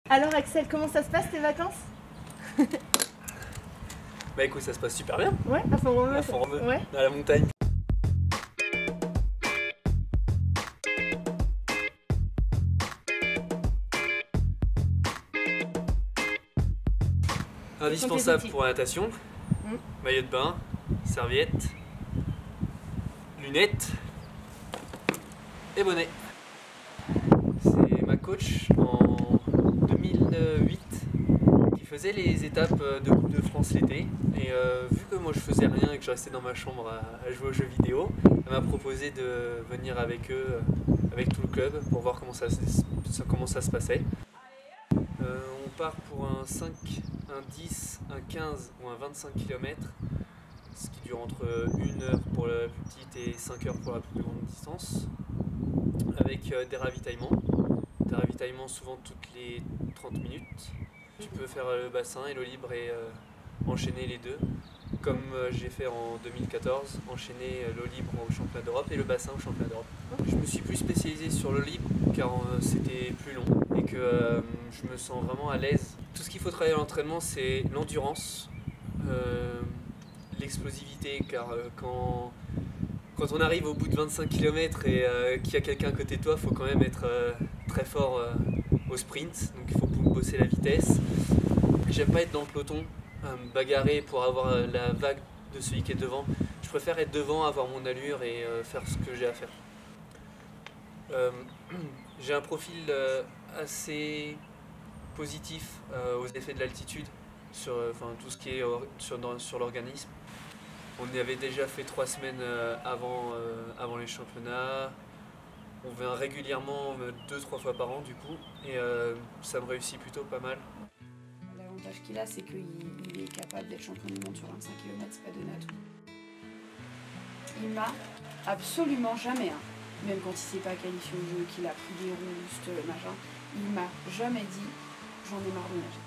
Alors Axel, comment ça se passe tes vacances? Bah écoute, ça se passe super bien. Ouais, à Font-Romeu. À Font-Romeu, Ouais. dans la montagne. Indispensable outils. pour la natation, maillot de bain, serviette, lunettes et bonnet. C'est ma coach en 2008 qui faisait les étapes de Coupe de France l'été. Et vu que moi je faisais rien et que je restais dans ma chambre à jouer aux jeux vidéo, elle m'a proposé de venir avec eux, avec tout le club, pour voir comment ça se passait. On part pour un 5, un 10, un 15 ou un 25 km, ce qui dure entre 1 heure pour la plus petite et 5 heures pour la plus grande distance, avec des ravitaillements. Des ravitaillements souvent toutes les 30 minutes. Tu peux faire le bassin et l'eau libre et enchaîner les deux, comme j'ai fait en 2014, enchaîner l'eau libre au championnat d'Europe et le bassin au championnat d'Europe. Je me suis plus spécialisé sur l'eau libre car c'était plus long et que je me sens vraiment à l'aise. Tout ce qu'il faut travailler à l'entraînement, c'est l'endurance, l'explosivité, car quand on arrive au bout de 25 km et qu'il y a quelqu'un à côté de toi, il faut quand même être très fort au sprint, donc il faut bosser la vitesse. J'aime pas être dans le peloton, me bagarrer pour avoir la vague de celui qui est devant. Je préfère être devant, avoir mon allure et faire ce que j'ai à faire. J'ai un profil assez positif aux effets de l'altitude, sur tout ce qui est sur l'organisme. On y avait déjà fait 3 semaines avant les championnats. On vient régulièrement 2-3 fois par an du coup, et ça me réussit plutôt pas mal. L'avantage qu'il a, c'est qu'il est capable d'être champion du monde sur 25 km, c'est pas donné à tout. Il m'a absolument jamais, même quand il s'est pas qualifié au jeu, qu'il a pris des roustes, machin, il m'a jamais dit j'en ai marre de nager.